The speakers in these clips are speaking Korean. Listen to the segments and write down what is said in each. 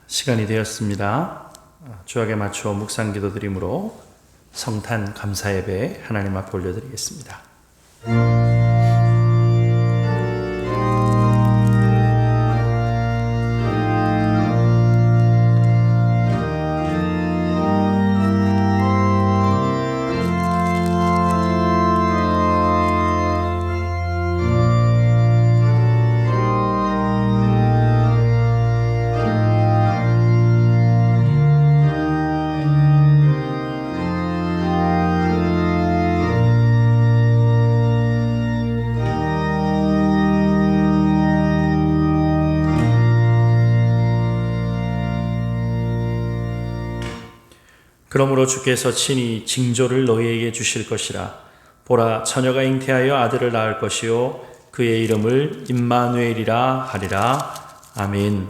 시간이 되었습니다. 주약에 맞추어 묵상 기도드림으로 성탄 감사 예배 하나님 앞에 올려드리겠습니다. 그러므로 주께서 친히 징조를 너희에게 주실 것이라. 보라, 처녀가 잉태하여 아들을 낳을 것이요 그의 이름을 임마누엘이라 하리라. 아멘.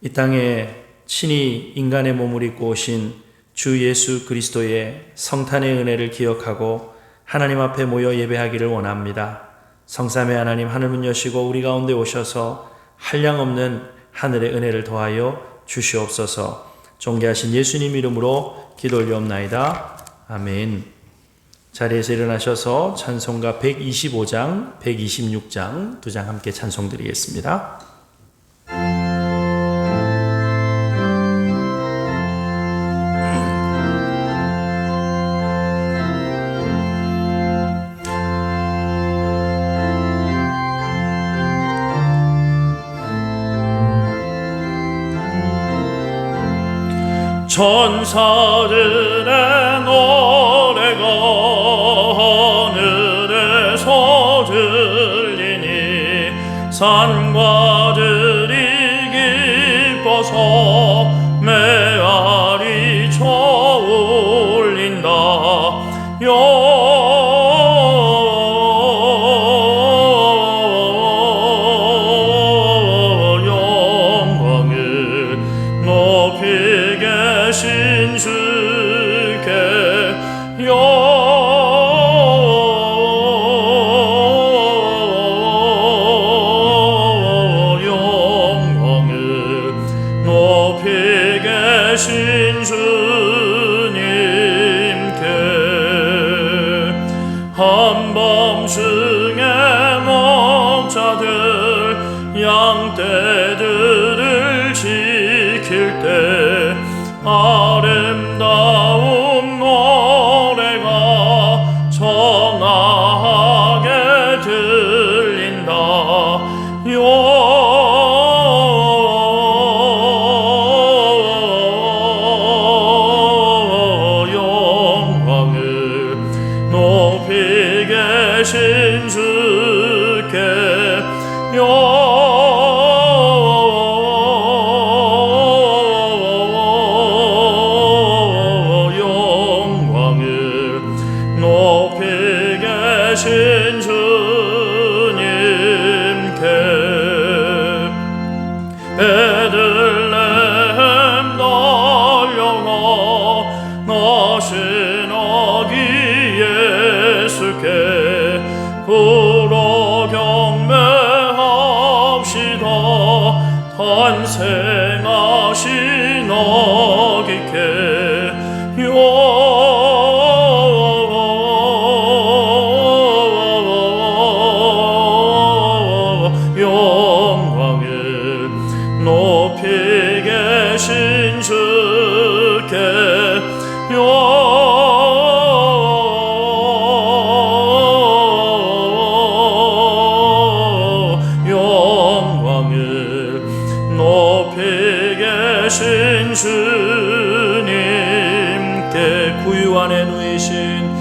이 땅에 친히 인간의 몸을 입고 오신 주 예수 그리스도의 성탄의 은혜를 기억하고 하나님 앞에 모여 예배하기를 원합니다. 성삼위 하나님, 하늘문 여시고 우리 가운데 오셔서 한량없는 하늘의 은혜를 더하여 주시옵소서. 존귀하신 예수님 이름으로 기도 올리옵나이다. 아멘. 자리에서 일어나셔서 찬송가 125장, 126장 두 장 함께 찬송드리겠습니다. 천사들의 노래가 하늘에서 들리니 산과들이 기뻐서 메아리 쳐올린다. 영광을 높이 계신 주께 영광을 높이 계신 주님께 한밤중에 목자들 양떼들을 지킬 때 아름다운 노래가 청아하게 들린다. 영광을 높이 계신 주께 계신 주님께 베들레헴 달려가 나신 아기 예수께 불어 경배합시다. 탄생하신 아기께 영광을 높이 계신 주께 영광을 높이 계신 주님께 구유 안에 누이신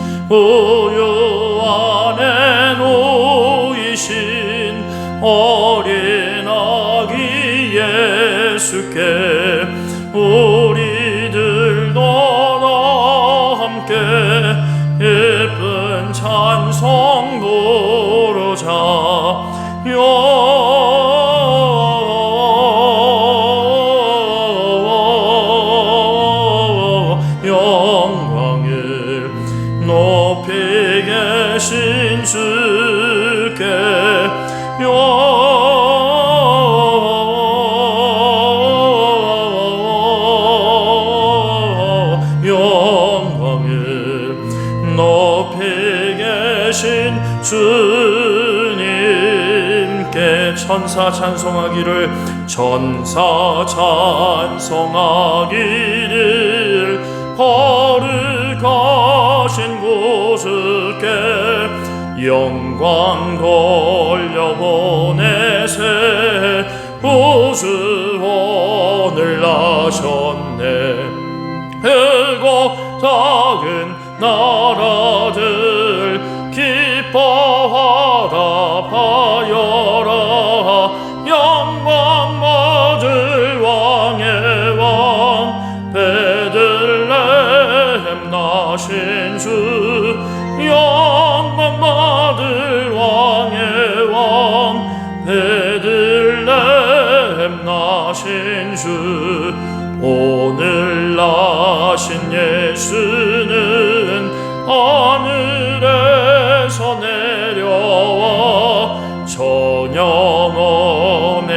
어린 아기 예수께 우리들도 다 함께 예쁜 찬송 부르자. 영광을 높이 계신 주께 천사 찬송하기를 천사 찬송하기를 거룩하신 곳을께 영광 돌려보내세 구주원을 나셨네. 크고 작은 나라들 기뻐하다 하여라. 영광 받을 왕의 왕 베들레헴 나신 주. 영광 받을 왕의 왕 베들레헴 나신 주. 오늘 나신 예수는 하늘에서 내려와 천영엄에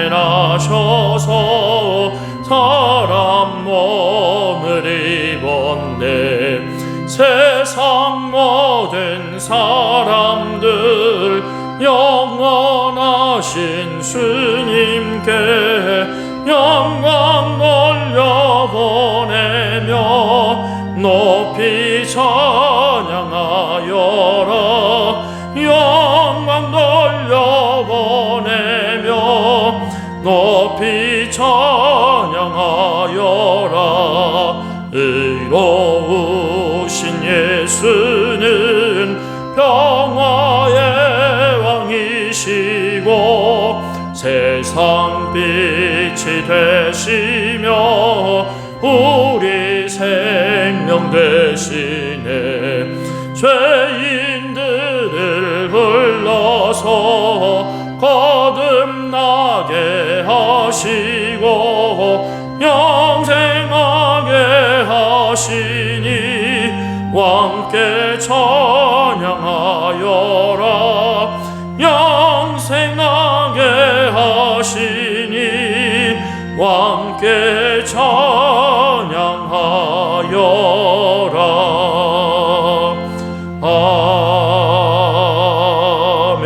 나셔서 사람 몸을 입었네. 세상 모든 사람들 영원하신 주님께 영광 돌려보내며 높이 찬양하여라. 영광 돌려보내며 높이 찬양하여라. 의로우신 예수는 평화의 왕이시고 세상 빛이 되시며 우리 생명 되시네. 죄인들을 불러서 거듭나게 하시고 영생하게 하시니 왕께 찬양하여라. 영생하게 하시니 왕께 찬양하여라. 아멘.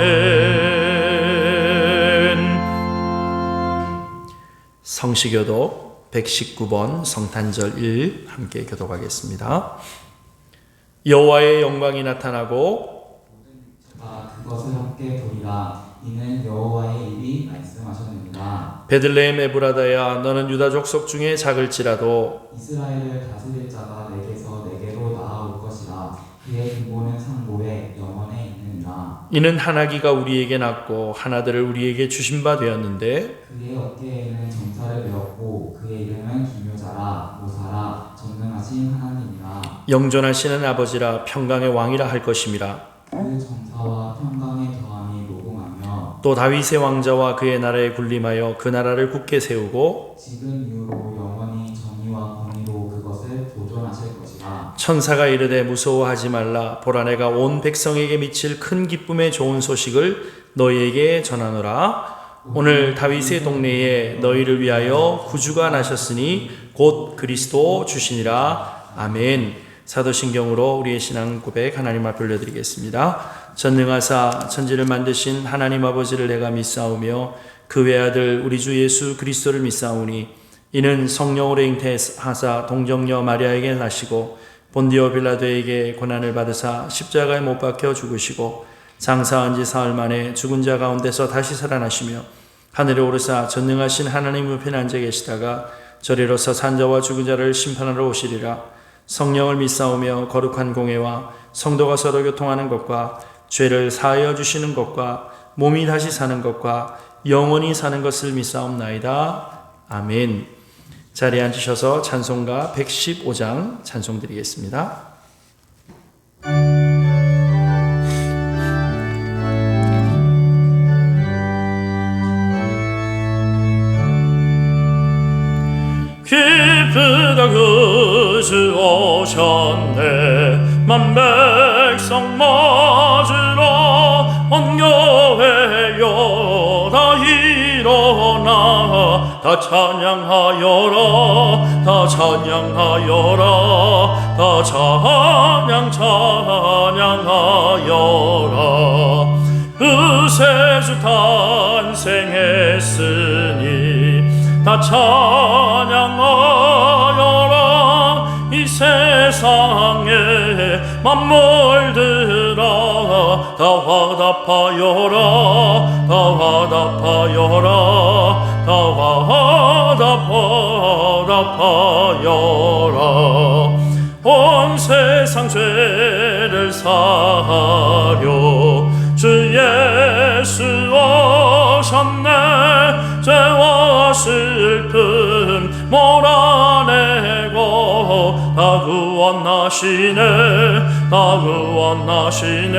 성시교도 119번 성탄절 1 함께 교독하겠습니다. 여호와의 영광이 나타나고 그것을 함께 보리라. 이는 여호와의 입이 말씀하셨느니라. 베들레헴 에브라다야 너는 유다 족속 중에 작을지라도 이스라엘을 다스릴 자가 내게서 내게로 나아올 것이라. 그의 근본은 상고에 영원에 있느니라. 이는 한 아기가 우리에게 낳고 한 아들을 우리에게 주신 바 되었는데 그의 어깨에는 정사를 메었고 그의 이름은 기묘자라 모사라 전능하신 하나님이라. 영존하시는 아버지라 평강의 왕이라 할 것임이라. 그 정사와 평강의 더함이 무궁하며 또 다윗의 왕자와 그의 나라에 군림하여 그 나라를 굳게 세우고 지금 이후로 영원히 정의와 공의로 그것을 보존하실 것이라. 천사가 이르되 무서워하지 말라. 보라 내가 온 백성에게 미칠 큰 기쁨의 좋은 소식을 너희에게 전하노라. 오늘 다윗의 동네에 너희를 위하여 구주가 나셨으니 곧 그리스도 주시니라. 아멘. 사도신경으로 우리의 신앙 고백 하나님 앞에 올려드리겠습니다. 전능하사 천지를 만드신 하나님 아버지를 내가 믿사오며 그 외아들 우리 주 예수 그리스도를 믿사오니 이는 성령으로 잉태하사 동정녀 마리아에게 나시고 본디오 빌라도에게 고난을 받으사 십자가에 못 박혀 죽으시고 장사한 지 사흘 만에 죽은 자 가운데서 다시 살아나시며 하늘에 오르사 전능하신 하나님 우편에 앉아 계시다가 저리로서 산자와 죽은 자를 심판하러 오시리라. 성령을 믿사오며 거룩한 공회와 성도가 서로 교통하는 것과 죄를 사하여 주시는 것과 몸이 다시 사는 것과 영원히 사는 것을 믿사옵나이다. 아멘. 자리에 앉으셔서 찬송가 115장 찬송 드리겠습니다. 기쁘다 구주 오셨네. 만 백성 맞으러 온 교회여 다 일어나 다 찬양하여라. 다 찬양하여라. 다 찬양하여라. 의세주 탄생했으니 다 찬양하여라. 이 세상에 만물들아 다 화답하여라. 다 화답하여라. 다 화답하여라. 온 세상 죄를 사하려 주 예수 오셨네. 죄와 슬픔 몰아내고 다 구원하시네. 다 구원하시네.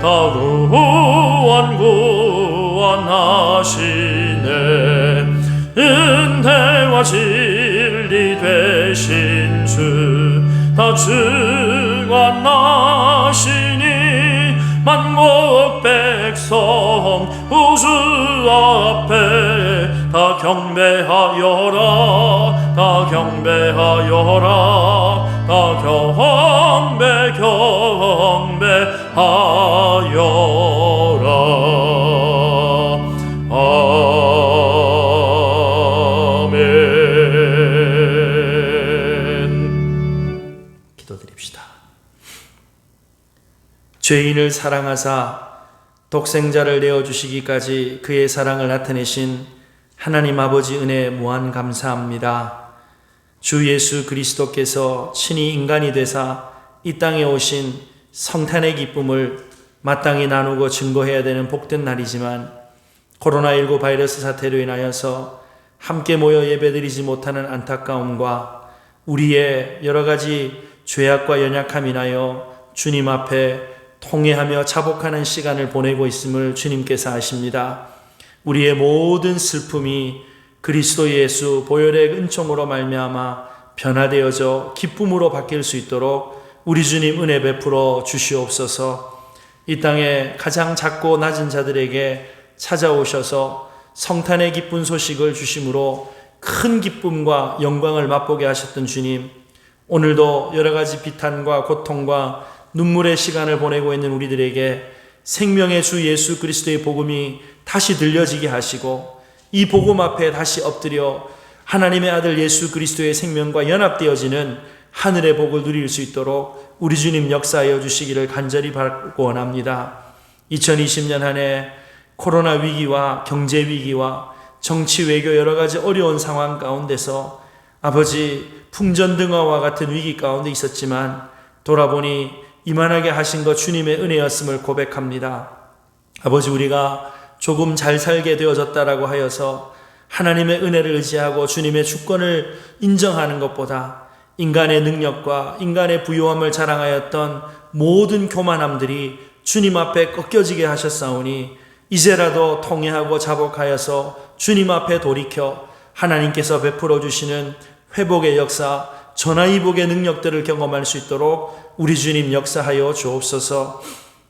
다 구원하시네. 은혜와 진리 되신 주 다 증언하시니 만국 백성 우주 앞에 다 경배하여라. 다 경배하여라. 다 경배하여라. 기도드립시다. 죄인을 사랑하사 독생자를 내어주시기까지 그의 사랑을 나타내신 하나님 아버지 은혜에 무한 감사합니다. 주 예수 그리스도께서 친히 인간이 되사 이 땅에 오신 성탄의 기쁨을 마땅히 나누고 증거해야 되는 복된 날이지만 코로나19 바이러스 사태로 인하여서 함께 모여 예배드리지 못하는 안타까움과 우리의 여러 가지 죄악과 연약함 인하여 주님 앞에 통회하며 자복하는 시간을 보내고 있음을 주님께서 아십니다. 우리의 모든 슬픔이 그리스도 예수 보혈의 은총으로 말미암아 변화되어져 기쁨으로 바뀔 수 있도록 우리 주님 은혜 베풀어 주시옵소서. 이 땅에 가장 작고 낮은 자들에게 찾아오셔서 성탄의 기쁜 소식을 주심으로 큰 기쁨과 영광을 맛보게 하셨던 주님, 오늘도 여러 가지 비탄과 고통과 눈물의 시간을 보내고 있는 우리들에게 생명의 주 예수 그리스도의 복음이 다시 들려지게 하시고 이 복음 앞에 다시 엎드려 하나님의 아들 예수 그리스도의 생명과 연합되어지는 하늘의 복을 누릴 수 있도록 우리 주님 역사하여 주시기를 간절히 바라고 원합니다. 2020년 한 해 코로나 위기와 경제 위기와 정치 외교 여러 가지 어려운 상황 가운데서 아버지 풍전등화와 같은 위기 가운데 있었지만 돌아보니 이만하게 하신 것 주님의 은혜였음을 고백합니다. 아버지, 우리가 조금 잘 살게 되어졌다라고 하여서 하나님의 은혜를 의지하고 주님의 주권을 인정하는 것보다 인간의 능력과 인간의 부요함을 자랑하였던 모든 교만함들이 주님 앞에 꺾여지게 하셨사오니 이제라도 통회하고 자복하여서 주님 앞에 돌이켜 하나님께서 베풀어 주시는 회복의 역사, 전화위복의 능력들을 경험할 수 있도록 우리 주님 역사하여 주옵소서.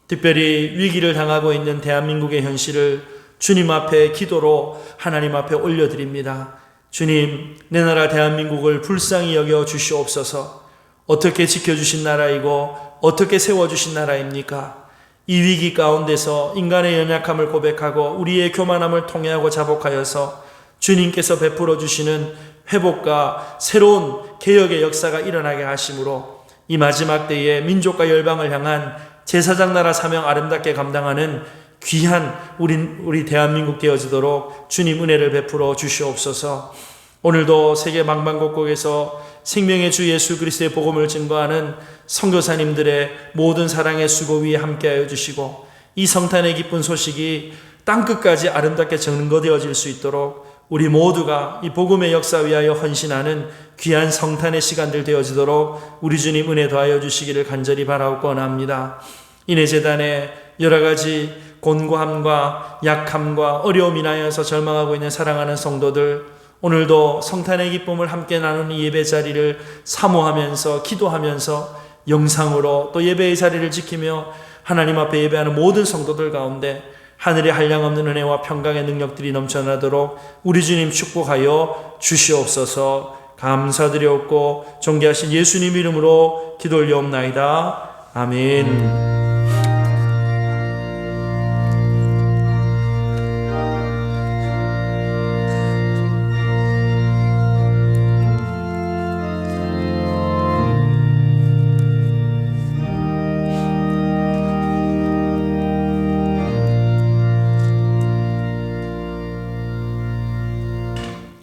특별히 위기를 당하고 있는 대한민국의 현실을 주님 앞에 기도로 하나님 앞에 올려드립니다. 주님, 내 나라 대한민국을 불쌍히 여겨 주시옵소서. 어떻게 지켜주신 나라이고 어떻게 세워주신 나라입니까? 이 위기 가운데서 인간의 연약함을 고백하고 우리의 교만함을 통회하고 자복하여서 주님께서 베풀어 주시는 회복과 새로운 개혁의 역사가 일어나게 하심으로 이 마지막 때에 민족과 열방을 향한 제사장 나라 사명 아름답게 감당하는 귀한 우리 대한민국 되어지도록 주님 은혜를 베풀어 주시옵소서. 오늘도 세계 방방곡곡에서 생명의 주 예수 그리스도의 복음을 증거하는 선교사님들의 모든 사랑의 수고 위에 함께하여 주시고 이 성탄의 기쁜 소식이 땅끝까지 아름답게 전거되어질 수 있도록 우리 모두가 이 복음의 역사 위하여 헌신하는 귀한 성탄의 시간들 되어지도록 우리 주님 은혜 더하여 주시기를 간절히 바라옵고 원합니다. 이내 재단에 여러 가지 곤고함과 약함과 어려움 인하여서 절망하고 있는 사랑하는 성도들, 오늘도 성탄의 기쁨을 함께 나누는 예배 자리를 사모하면서 기도하면서 영상으로 또 예배의 자리를 지키며 하나님 앞에 예배하는 모든 성도들 가운데 하늘의 한량없는 은혜와 평강의 능력들이 넘쳐나도록 우리 주님 축복하여 주시옵소서. 감사드리옵고 존귀하신 예수님 이름으로 기도 올리옵나이다. 아멘.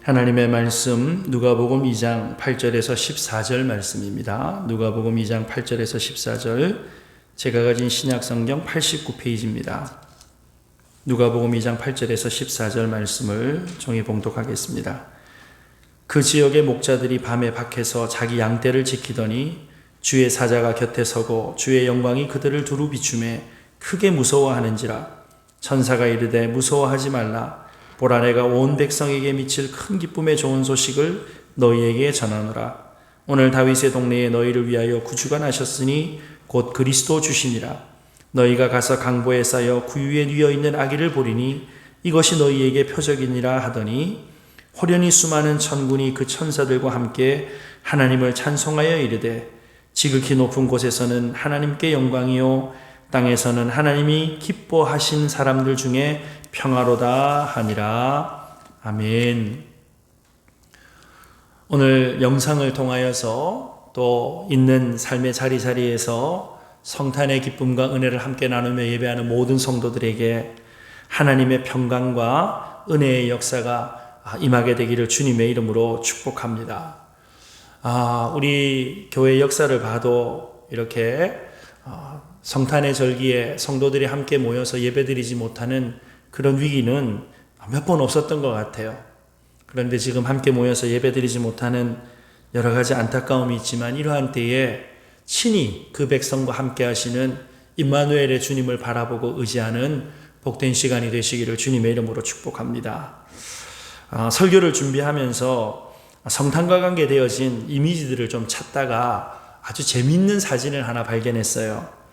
하나님의 말씀 누가복음 2장 8절에서 14절 말씀입니다. 누가복음 2장 8절에서 14절, 제가 가진 신약성경 89페이지입니다. 누가복음 2장 8절에서 14절 말씀을 종이 봉독하겠습니다. 그 지역의 목자들이 밤에 밖에서 자기 양떼를 지키더니 주의 사자가 곁에 서고 주의 영광이 그들을 두루 비추매 크게 무서워하는지라. 천사가 이르되 무서워하지 말라. 보라, 내가 온 백성에게 미칠 큰 기쁨의 좋은 소식을 너희에게 전하노라. 오늘 다윗의 동네에 너희를 위하여 구주가 나셨으니 곧 그리스도 주시니라. 너희가 가서 강보에 쌓여 구유에 뉘어 있는 아기를 보리니 이것이 너희에게 표적이니라 하더니 호련히 수많은 천군이 그 천사들과 함께 하나님을 찬송하여 이르되 지극히 높은 곳에서는 하나님께 영광이요 땅에서는 하나님이 기뻐하신 사람들 중에 평화로다 하니라. 아멘. 오늘 영상을 통하여서 또 있는 삶의 자리자리에서 성탄의 기쁨과 은혜를 함께 나누며 예배하는 모든 성도들에게 하나님의 평강과 은혜의 역사가 임하게 되기를 주님의 이름으로 축복합니다. 우리 교회 역사를 봐도 이렇게 성탄의 절기에 성도들이 함께 모여서 예배드리지 못하는 그런 위기는 몇 번 없었던 것 같아요. 그런데 지금 함께 모여서 예배드리지 못하는 여러 가지 안타까움이 있지만 이러한 때에 친히 그 백성과 함께 하시는 임마누엘의 주님을 바라보고 의지하는 복된 시간이 되시기를 주님의 이름으로 축복합니다. 설교를 준비하면서 성탄과 관계되어진 이미지들을 좀 찾다가 아주 재미있는 사진을 하나 발견했어요.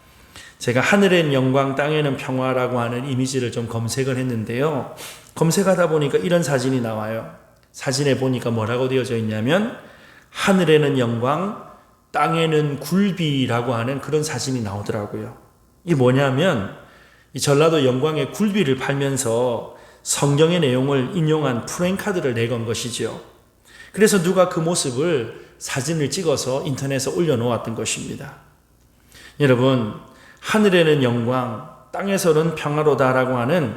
제가 하늘엔 영광 땅에는 평화라고 하는 이미지를 좀 검색을 했는데요. 검색하다 보니까 이런 사진이 나와요. 사진에 보니까 뭐라고 되어져 있냐면 하늘에는 영광 땅에는 굴비라고 하는 그런 사진이 나오더라고요. 이게 뭐냐면 이 전라도 영광의 굴비를 팔면서 성경의 내용을 인용한 프랭카드를 내건 것이죠. 그래서 누가 그 모습을 사진을 찍어서 인터넷에 올려놓았던 것입니다. 여러분, 하늘에는 영광, 땅에서는 평화로다라고 하는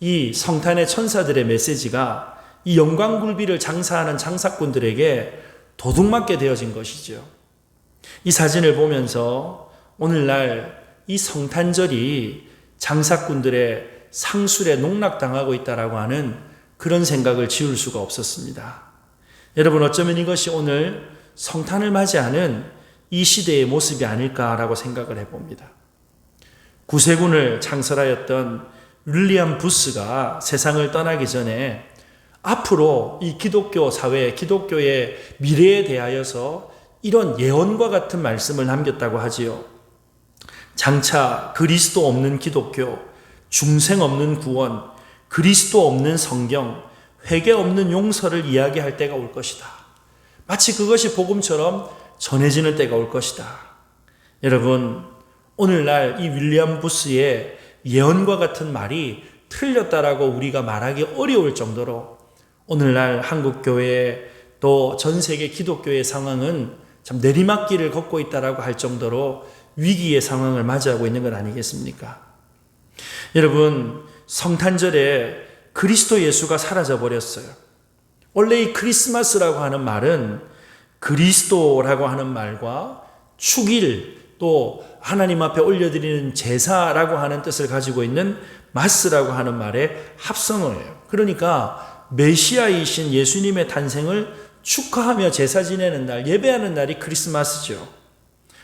이 성탄의 천사들의 메시지가 이 영광 굴비를 장사하는 장사꾼들에게 도둑맞게 되어진 것이죠. 이 사진을 보면서 오늘날 이 성탄절이 장사꾼들의 상술에 농락당하고 있다라고 하는 그런 생각을 지울 수가 없었습니다. 여러분, 어쩌면 이것이 오늘 성탄을 맞이하는 이 시대의 모습이 아닐까라고 생각을 해봅니다. 구세군을 창설하였던 윌리엄 부스가 세상을 떠나기 전에 앞으로 이 기독교 사회, 기독교의 미래에 대하여서 이런 예언과 같은 말씀을 남겼다고 하지요. 장차 그리스도 없는 기독교, 중생 없는 구원, 그리스도 없는 성경, 회개 없는 용서를 이야기할 때가 올 것이다. 마치 그것이 복음처럼 전해지는 때가 올 것이다. 여러분, 오늘날 이 윌리엄 부스의 예언과 같은 말이 틀렸다라고 우리가 말하기 어려울 정도로 오늘날 한국교회 또 전 세계 기독교의 상황은 참 내리막길을 걷고 있다라고 할 정도로 위기의 상황을 맞이하고 있는 것 아니겠습니까? 여러분, 성탄절에 그리스도 예수가 사라져 버렸어요. 원래 이 크리스마스라고 하는 말은 그리스도라고 하는 말과 축일 또 하나님 앞에 올려드리는 제사라고 하는 뜻을 가지고 있는 마스라고 하는 말의 합성어예요. 그러니까 메시아이신 예수님의 탄생을 축하하며 제사 지내는 날, 예배하는 날이 크리스마스죠.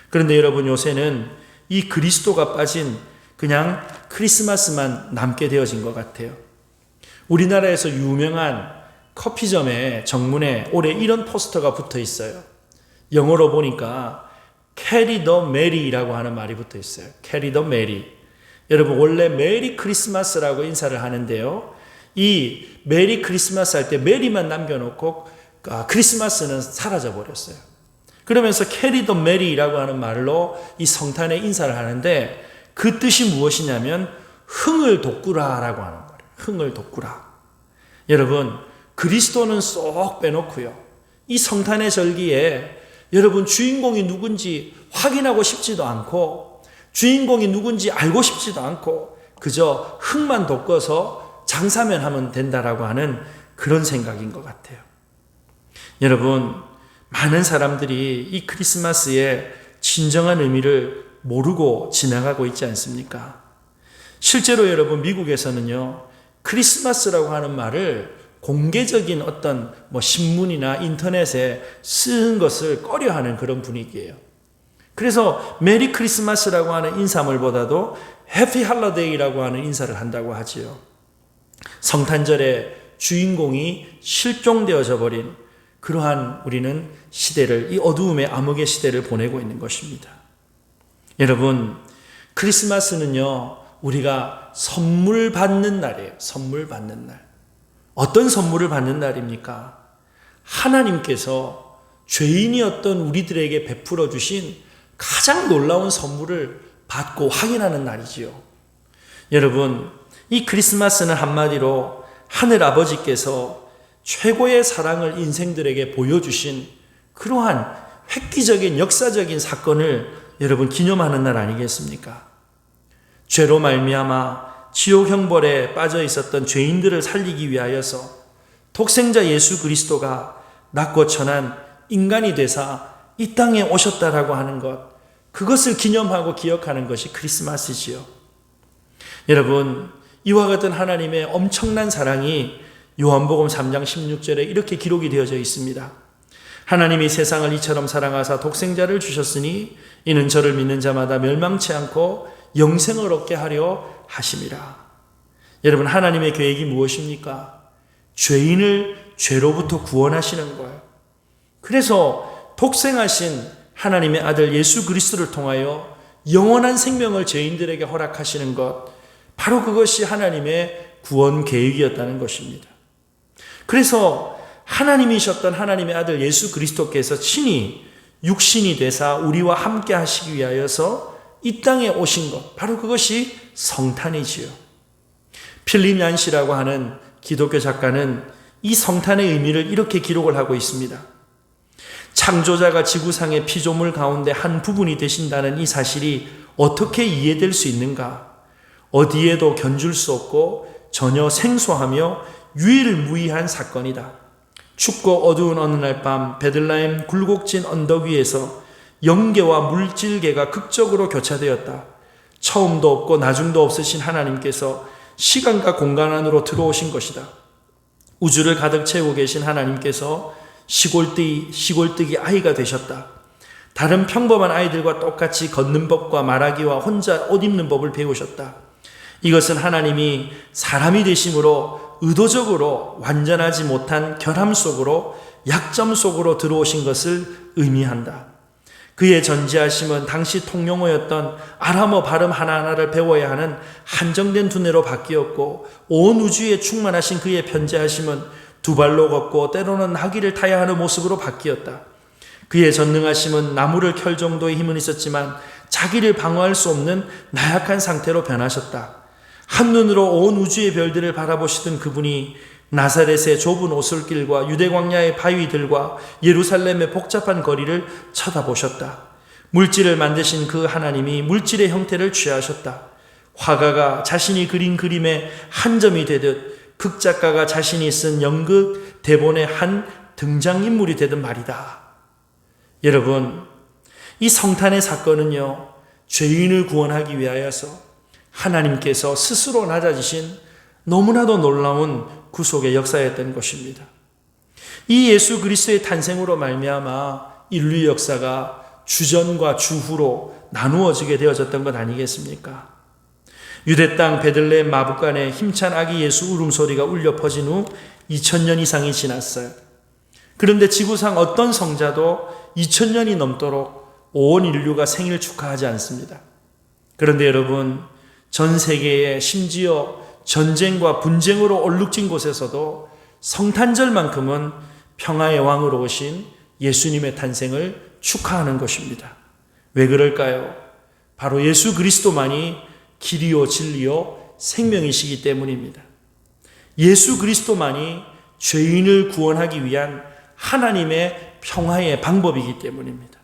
그런데 여러분, 요새는 이 그리스도가 빠진 그냥 크리스마스만 남게 되어진 것 같아요. 우리나라에서 유명한 커피점의 정문에 올해 이런 포스터가 붙어 있어요. 영어로 보니까 Carry the Mary라고 하는 말이 붙어 있어요. Carry the Mary. 여러분, 원래 메리 크리스마스라고 인사를 하는데요. 이 메리 크리스마스 할 때 메리만 남겨놓고 크리스마스는 사라져 버렸어요. 그러면서 Carry the Mary라고 하는 말로 이 성탄의 인사를 하는데 그 뜻이 무엇이냐면 흥을 돋구라라고 하는 거예요. 흥을 돋구라. 여러분, 그리스도는 쏙 빼놓고요. 이 성탄의 절기에 여러분, 주인공이 누군지 확인하고 싶지도 않고 주인공이 누군지 알고 싶지도 않고 그저 흥만 돋궈서 장사면 하면 된다라고 하는 그런 생각인 것 같아요. 여러분, 많은 사람들이 이 크리스마스의 진정한 의미를 모르고 지나가고 있지 않습니까? 실제로 여러분, 미국에서는요, 크리스마스라고 하는 말을 공개적인 어떤 신문이나 인터넷에 쓰는 것을 꺼려하는 그런 분위기예요. 그래서 메리 크리스마스라고 하는 인사말보다도 해피 할러데이라고 하는 인사를 한다고 하지요. 성탄절의 주인공이 실종되어져 버린 그러한 우리는 시대를, 이 어두움의 암흑의 시대를 보내고 있는 것입니다. 여러분, 크리스마스는요, 우리가 선물 받는 날이에요. 선물 받는 날. 어떤 선물을 받는 날입니까? 하나님께서 죄인이었던 우리들에게 베풀어 주신 가장 놀라운 선물을 받고 확인하는 날이지요. 여러분, 이 크리스마스는 한마디로 하늘 아버지께서 최고의 사랑을 인생들에게 보여주신 그러한 획기적인 역사적인 사건을 여러분 기념하는 날 아니겠습니까? 죄로 말미암아 지옥 형벌에 빠져 있었던 죄인들을 살리기 위하여서 독생자 예수 그리스도가 낮고 천한 인간이 되사 이 땅에 오셨다라고 하는 것, 그것을 기념하고 기억하는 것이 크리스마스지요. 여러분, 이와 같은 하나님의 엄청난 사랑이 요한복음 3장 16절에 이렇게 기록이 되어져 있습니다. 하나님이 세상을 이처럼 사랑하사 독생자를 주셨으니 이는 저를 믿는 자마다 멸망치 않고 영생을 얻게 하려 하심이라. 여러분, 하나님의 계획이 무엇입니까? 죄인을 죄로부터 구원하시는 거예요. 그래서 독생하신 하나님의 아들 예수 그리스도를 통하여 영원한 생명을 죄인들에게 허락하시는 것, 바로 그것이 하나님의 구원 계획이었다는 것입니다. 그래서 하나님이셨던 하나님의 아들 예수 그리스도께서 친히 육신이 되사 우리와 함께 하시기 위하여서 이 땅에 오신 것, 바로 그것이 성탄이지요. 필립 얀시라고 하는 기독교 작가는 이 성탄의 의미를 이렇게 기록을 하고 있습니다. 창조자가 지구상의 피조물 가운데 한 부분이 되신다는 이 사실이 어떻게 이해될 수 있는가? 어디에도 견줄 수 없고 전혀 생소하며 유일무이한 사건이다. 춥고 어두운 어느 날 밤 베들레헴 굴곡진 언덕 위에서 영계와 물질계가 극적으로 교차되었다. 처음도 없고 나중도 없으신 하나님께서 시간과 공간 안으로 들어오신 것이다. 우주를 가득 채우고 계신 하나님께서 시골뜨기 아이가 되셨다. 다른 평범한 아이들과 똑같이 걷는 법과 말하기와 혼자 옷 입는 법을 배우셨다. 이것은 하나님이 사람이 되심으로 의도적으로 완전하지 못한 결함 속으로, 약점 속으로 들어오신 것을 의미한다. 그의 전지하심은 당시 통용어였던 아람어 발음 하나하나를 배워야 하는 한정된 두뇌로 바뀌었고, 온 우주에 충만하신 그의 편재하심은 두 발로 걷고 때로는 나귀를 타야 하는 모습으로 바뀌었다. 그의 전능하심은 나무를 켤 정도의 힘은 있었지만 자기를 방어할 수 없는 나약한 상태로 변하셨다. 한눈으로 온 우주의 별들을 바라보시던 그분이 나사렛의 좁은 오솔길과 유대 광야의 바위들과 예루살렘의 복잡한 거리를 쳐다보셨다. 물질을 만드신 그 하나님이 물질의 형태를 취하셨다. 화가가 자신이 그린 그림의 한 점이 되듯 극작가가 자신이 쓴 연극 대본의 한 등장인물이 되듯 말이다. 여러분, 이 성탄의 사건은요, 죄인을 구원하기 위하여서 하나님께서 스스로 낮아지신 너무나도 놀라운 구속의 역사였던 것입니다. 이 예수 그리스도의 탄생으로 말미암아 인류 역사가 주전과 주후로 나누어지게 되어졌던 것 아니겠습니까? 유대 땅 베들레헴 마북간에 힘찬 아기 예수 울음소리가 울려 퍼진 후 2000년 이상이 지났어요. 그런데 지구상 어떤 성자도 2000년이 넘도록 온 인류가 생일 축하하지 않습니다. 그런데 여러분, 전 세계에 심지어 전쟁과 분쟁으로 얼룩진 곳에서도 성탄절만큼은 평화의 왕으로 오신 예수님의 탄생을 축하하는 것입니다. 왜 그럴까요? 바로 예수 그리스도만이 길이요 진리요 생명이시기 때문입니다. 예수 그리스도만이 죄인을 구원하기 위한 하나님의 평화의 방법이기 때문입니다.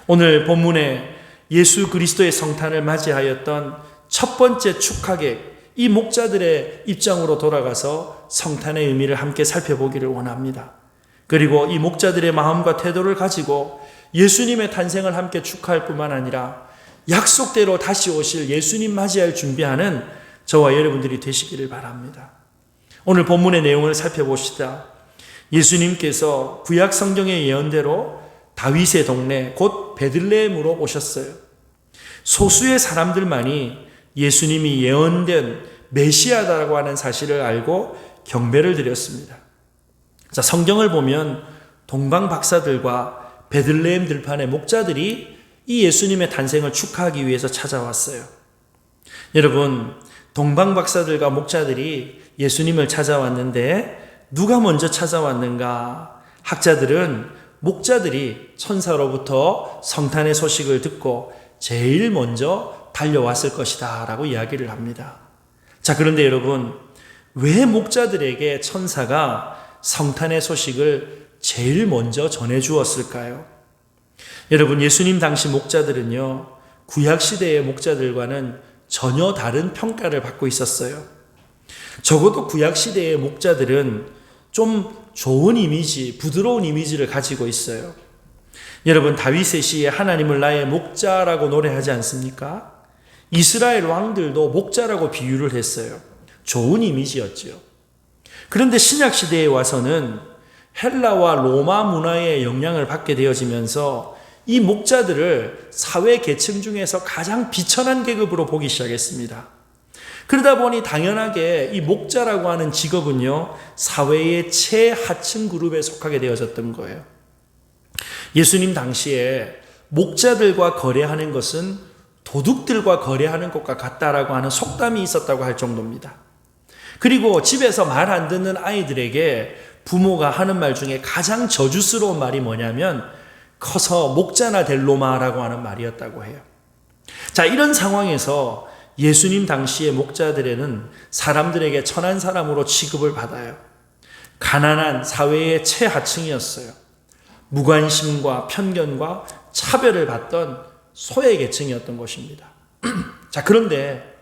오늘 본문에 예수 그리스도의 성탄을 맞이하였던 첫 번째 축하객, 이 목자들의 입장으로 돌아가서 성탄의 의미를 함께 살펴보기를 원합니다. 그리고 이 목자들의 마음과 태도를 가지고 예수님의 탄생을 함께 축하할 뿐만 아니라 약속대로 다시 오실 예수님 맞이할 준비하는 저와 여러분들이 되시기를 바랍니다. 오늘 본문의 내용을 살펴봅시다. 예수님께서 구약 성경의 예언대로 다윗의 동네 곧 베들레헴으로 오셨어요. 소수의 사람들만이 예수님이 예언된 메시아다라고 하는 사실을 알고 경배를 드렸습니다. 자, 성경을 보면 동방 박사들과 베들레헴 들판의 목자들이 이 예수님의 탄생을 축하하기 위해서 찾아왔어요. 여러분, 동방 박사들과 목자들이 예수님을 찾아왔는데 누가 먼저 찾아왔는가? 학자들은 목자들이 천사로부터 성탄의 소식을 듣고 제일 먼저 달려왔을 것이다 라고 이야기를 합니다. 자, 그런데 여러분, 왜 목자들에게 천사가 성탄의 소식을 제일 먼저 전해주었을까요? 여러분, 예수님 당시 목자들은요, 구약시대의 목자들과는 전혀 다른 평가를 받고 있었어요. 적어도 구약시대의 목자들은 좀 좋은 이미지, 부드러운 이미지를 가지고 있어요. 여러분, 다윗의 시에 하나님을 나의 목자라고 노래하지 않습니까? 이스라엘 왕들도 목자라고 비유를 했어요. 좋은 이미지였죠. 그런데 신약시대에 와서는 헬라와 로마 문화의 영향을 받게 되어지면서 이 목자들을 사회 계층 중에서 가장 비천한 계급으로 보기 시작했습니다. 그러다 보니 당연하게 이 목자라고 하는 직업은요, 사회의 최하층 그룹에 속하게 되어졌던 거예요. 예수님 당시에 목자들과 거래하는 것은 도둑들과 거래하는 것과 같다라고 하는 속담이 있었다고 할 정도입니다. 그리고 집에서 말 안 듣는 아이들에게 부모가 하는 말 중에 가장 저주스러운 말이 뭐냐면 커서 목자나 될 놈아라고 하는 말이었다고 해요. 자, 이런 상황에서 예수님 당시의 목자들에는 사람들에게 천한 사람으로 취급을 받아요. 가난한 사회의 최하층이었어요. 무관심과 편견과 차별을 받던 소외 계층이었던 것입니다. 자, 그런데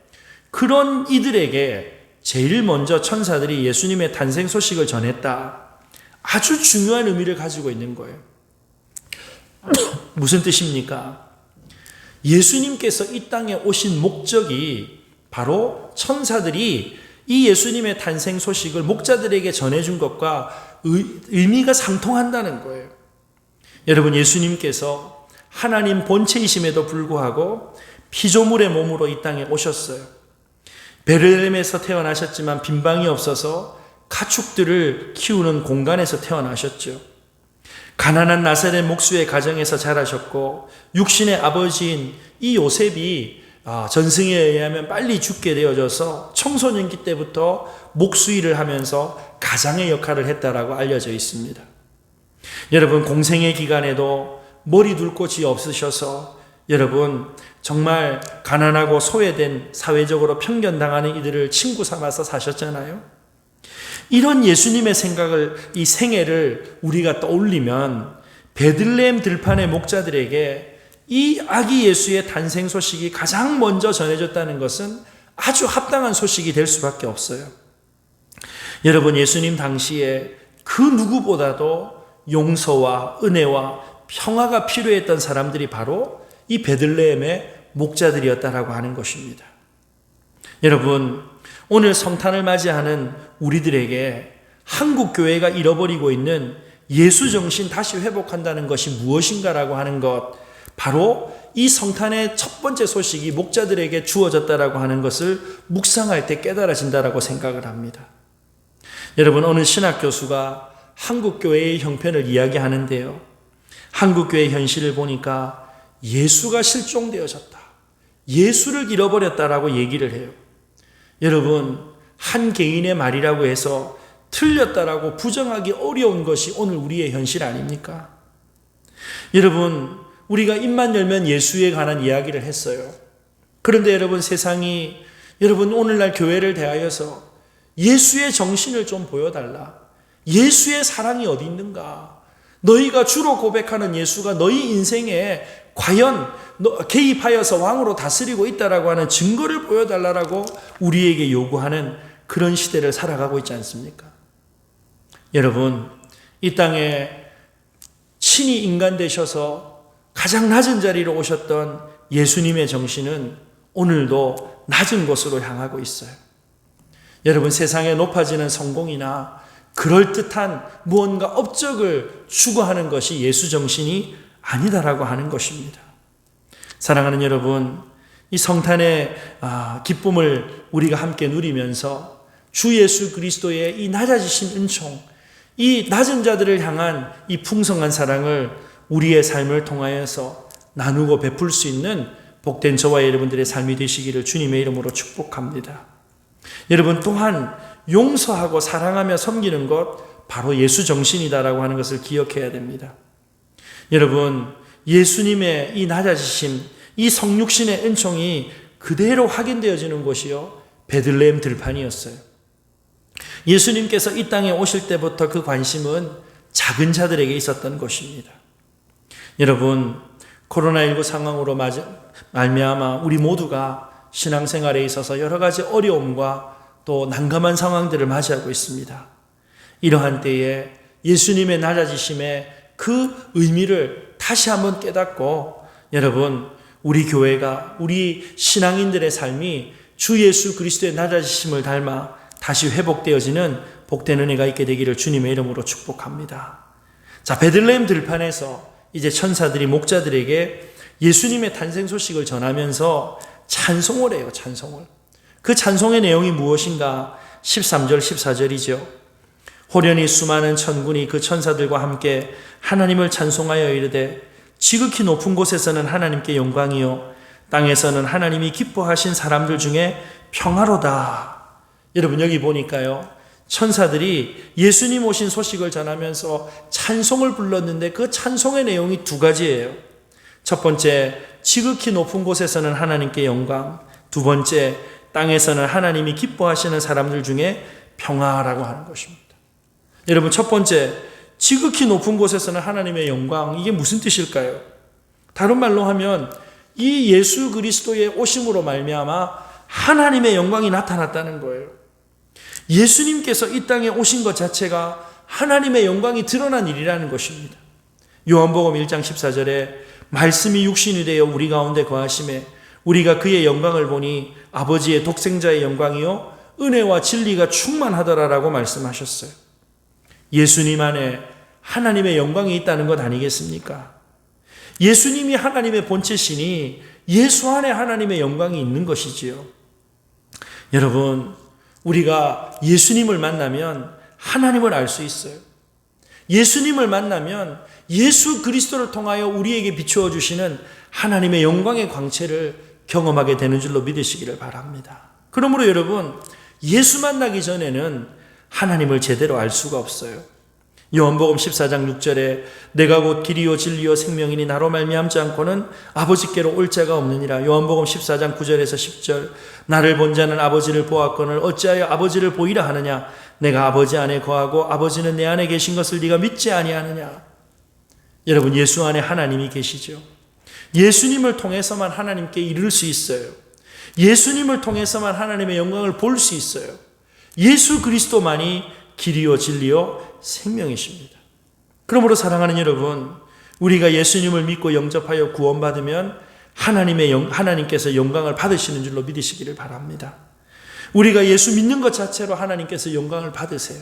그런 이들에게 제일 먼저 천사들이 예수님의 탄생 소식을 전했다. 아주 중요한 의미를 가지고 있는 거예요. 무슨 뜻입니까? 예수님께서 이 땅에 오신 목적이 바로 천사들이 이 예수님의 탄생 소식을 목자들에게 전해준 것과 의미가 상통한다는 거예요. 여러분, 예수님께서 하나님 본체이심에도 불구하고 피조물의 몸으로 이 땅에 오셨어요. 베들레헴에서 태어나셨지만 빈방이 없어서 가축들을 키우는 공간에서 태어나셨죠. 가난한 나사렛 목수의 가정에서 자라셨고 육신의 아버지인 이 요셉이 전승에 의하면 빨리 죽게 되어져서 청소년기 때부터 목수일을 하면서 가장의 역할을 했다라고 알려져 있습니다. 여러분, 공생의 기간에도 머리 둘 곳이 없으셔서 여러분 정말 가난하고 소외된 사회적으로 편견당하는 이들을 친구 삼아서 사셨잖아요. 이런 예수님의 이 생애를 우리가 떠올리면 베들레헴 들판의 목자들에게 이 아기 예수의 탄생 소식이 가장 먼저 전해졌다는 것은 아주 합당한 소식이 될 수밖에 없어요. 여러분, 예수님 당시에 그 누구보다도 용서와 은혜와 평화가 필요했던 사람들이 바로 이 베들레헴의 목자들이었다라고 하는 것입니다. 여러분, 오늘 성탄을 맞이하는 우리들에게 한국 교회가 잃어버리고 있는 예수 정신 다시 회복한다는 것이 무엇인가라고 하는 것, 바로 이 성탄의 첫 번째 소식이 목자들에게 주어졌다라고 하는 것을 묵상할 때 깨달아진다라고 생각을 합니다. 여러분, 어느 신학 교수가 한국 교회의 형편을 이야기하는데요, 한국 교회의 현실을 보니까 예수가 실종되어졌다, 예수를 잃어버렸다라고 얘기를 해요. 여러분, 한 개인의 말이라고 해서 틀렸다라고 부정하기 어려운 것이 오늘 우리의 현실 아닙니까? 여러분, 우리가 입만 열면 예수에 관한 이야기를 했어요. 그런데 여러분, 세상이 여러분 오늘날 교회를 대하여서 예수의 정신을 좀 보여달라, 예수의 사랑이 어디 있는가, 너희가 주로 고백하는 예수가 너희 인생에 과연 개입하여서 왕으로 다스리고 있다라고 하는 증거를 보여달라고 우리에게 요구하는 그런 시대를 살아가고 있지 않습니까? 여러분, 이 땅에 친히 인간 되셔서 가장 낮은 자리로 오셨던 예수님의 정신은 오늘도 낮은 곳으로 향하고 있어요. 여러분, 세상에 높아지는 성공이나 그럴듯한 무언가 업적을 추구하는 것이 예수 정신이 아니다라고 하는 것입니다. 사랑하는 여러분, 이 성탄의 기쁨을 우리가 함께 누리면서 주 예수 그리스도의 이 낮아지신 은총, 이 낮은 자들을 향한 이 풍성한 사랑을 우리의 삶을 통하여서 나누고 베풀 수 있는 복된 저와 여러분들의 삶이 되시기를 주님의 이름으로 축복합니다. 여러분, 또한 용서하고 사랑하며 섬기는 것 바로 예수 정신이다라고 하는 것을 기억해야 됩니다. 여러분, 예수님의 이 낮아지심, 이 성육신의 은총이 그대로 확인되어지는 곳이요, 베들레헴 들판이었어요. 예수님께서 이 땅에 오실 때부터 그 관심은 작은 자들에게 있었던 것입니다. 여러분, 코로나19 상황으로 말미암아 우리 모두가 신앙생활에 있어서 여러 가지 어려움과 또 난감한 상황들을 맞이하고 있습니다. 이러한 때에 예수님의 낮아지심의 그 의미를 다시 한번 깨닫고, 여러분, 우리 교회가, 우리 신앙인들의 삶이 주 예수 그리스도의 낮아지심을 닮아 다시 회복되어지는 복된 은혜가 있게 되기를 주님의 이름으로 축복합니다. 자, 베들레헴 들판에서 이제 천사들이 목자들에게 예수님의 탄생 소식을 전하면서 찬송을 해요. 찬송을. 그 찬송의 내용이 무엇인가? 13절 14절이죠. 호련히 수많은 천군이 그 천사들과 함께 하나님을 찬송하여 이르되 지극히 높은 곳에서는 하나님께 영광이요 땅에서는 하나님이 기뻐하신 사람들 중에 평화로다. 여러분, 여기 보니까요, 천사들이 예수님 오신 소식을 전하면서 찬송을 불렀는데 그 찬송의 내용이 두 가지예요. 첫 번째, 지극히 높은 곳에서는 하나님께 영광. 두 번째, 땅에서는 하나님이 기뻐하시는 사람들 중에 평화라고 하는 것입니다. 여러분, 첫 번째, 지극히 높은 곳에서는 하나님의 영광, 이게 무슨 뜻일까요? 다른 말로 하면 이 예수 그리스도의 오심으로 말미암아 하나님의 영광이 나타났다는 거예요. 예수님께서 이 땅에 오신 것 자체가 하나님의 영광이 드러난 일이라는 것입니다. 요한복음 1장 14절에 말씀이 육신이 되어 우리 가운데 거하심에 우리가 그의 영광을 보니 아버지의 독생자의 영광이요 은혜와 진리가 충만하더라라고 말씀하셨어요. 예수님 안에 하나님의 영광이 있다는 것 아니겠습니까? 예수님이 하나님의 본체시니 예수 안에 하나님의 영광이 있는 것이지요. 여러분, 우리가 예수님을 만나면 하나님을 알 수 있어요. 예수님을 만나면 예수 그리스도를 통하여 우리에게 비추어 주시는 하나님의 영광의 광채를 경험하게 되는 줄로 믿으시기를 바랍니다. 그러므로 여러분, 예수 만나기 전에는 하나님을 제대로 알 수가 없어요. 요한복음 14장 6절에 내가 곧 길이요 진리요 생명이니 나로 말미암지 않고는 아버지께로 올 자가 없느니라. 요한복음 14장 9절에서 10절 나를 본 자는 아버지를 보았거늘 어찌하여 아버지를 보이라 하느냐. 내가 아버지 안에 거하고 아버지는 내 안에 계신 것을 네가 믿지 아니하느냐. 여러분, 예수 안에 하나님이 계시죠. 예수님을 통해서만 하나님께 이를 수 있어요. 예수님을 통해서만 하나님의 영광을 볼 수 있어요. 예수 그리스도만이 길이요 진리요 생명이십니다. 그러므로 사랑하는 여러분, 우리가 예수님을 믿고 영접하여 구원받으면 하나님께서 영광을 받으시는 줄로 믿으시기를 바랍니다. 우리가 예수 믿는 것 자체로 하나님께서 영광을 받으세요.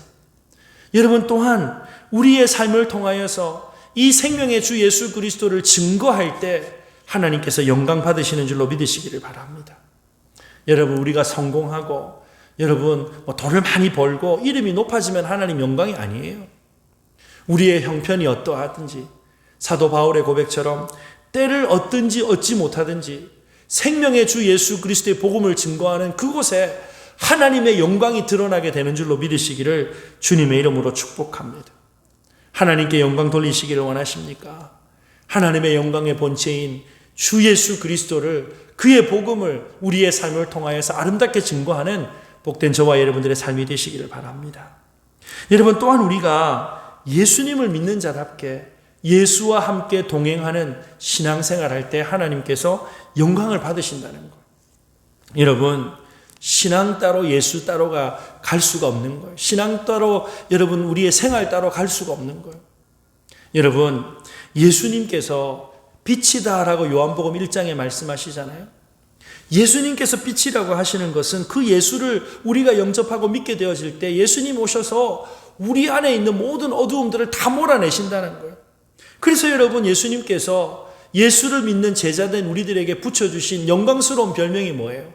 여러분, 또한 우리의 삶을 통하여서 이 생명의 주 예수 그리스도를 증거할 때 하나님께서 영광 받으시는 줄로 믿으시기를 바랍니다. 여러분, 우리가 성공하고 여러분 돈을 많이 벌고 이름이 높아지면 하나님 영광이 아니에요. 우리의 형편이 어떠하든지 사도 바울의 고백처럼 때를 얻든지 얻지 못하든지 생명의 주 예수 그리스도의 복음을 증거하는 그곳에 하나님의 영광이 드러나게 되는 줄로 믿으시기를 주님의 이름으로 축복합니다. 하나님께 영광 돌리시기를 원하십니까? 하나님의 영광의 본체인 주 예수 그리스도를, 그의 복음을 우리의 삶을 통하여서 아름답게 증거하는 복된 저와 여러분들의 삶이 되시기를 바랍니다. 여러분, 또한 우리가 예수님을 믿는 자답게 예수와 함께 동행하는 신앙생활 할 때 하나님께서 영광을 받으신다는 것. 여러분, 신앙 따로 예수 따로가 갈 수가 없는 거예요. 신앙 따로 여러분 우리의 생활 따로 갈 수가 없는 거예요. 여러분 예수님께서 빛이다라고 요한복음 1장에 말씀하시잖아요. 예수님께서 빛이라고 하시는 것은 그 예수를 우리가 영접하고 믿게 되어질 때 예수님 오셔서 우리 안에 있는 모든 어두움들을 다 몰아내신다는 거예요. 그래서 여러분 예수님께서 예수를 믿는 제자된 우리들에게 붙여주신 영광스러운 별명이 뭐예요?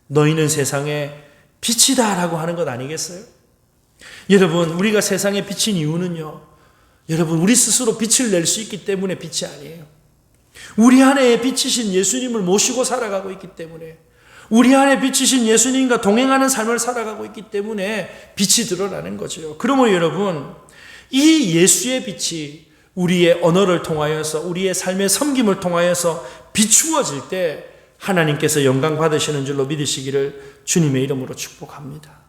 너희는 세상의 빛이다 라고 하는 것 아니겠어요? 여러분 우리가 세상에 비친 이유는요, 여러분 우리 스스로 빛을 낼 수 있기 때문에 빛이 아니에요. 우리 안에 비치신 예수님을 모시고 살아가고 있기 때문에, 우리 안에 비치신 예수님과 동행하는 삶을 살아가고 있기 때문에 빛이 드러나는 거죠. 그러므로 여러분 이 예수의 빛이 우리의 언어를 통하여서 우리의 삶의 섬김을 통하여서 비추어질 때 하나님께서 영광 받으시는 줄로 믿으시기를 주님의 이름으로 축복합니다.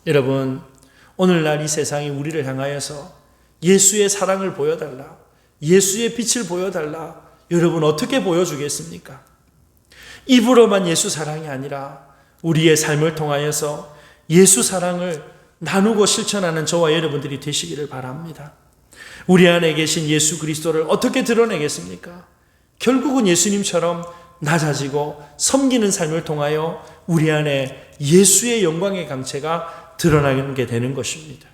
여러분 오늘날 이 세상이 우리를 향하여서 예수의 사랑을 보여달라, 예수의 빛을 보여달라, 여러분 어떻게 보여주겠습니까? 입으로만 예수 사랑이 아니라 우리의 삶을 통하여서 예수 사랑을 나누고 실천하는 저와 여러분들이 되시기를 바랍니다. 우리 안에 계신 예수 그리스도를 어떻게 드러내겠습니까? 결국은 예수님처럼 낮아지고 섬기는 삶을 통하여 우리 안에 예수의 영광의 강체가 드러나게 되는 것입니다.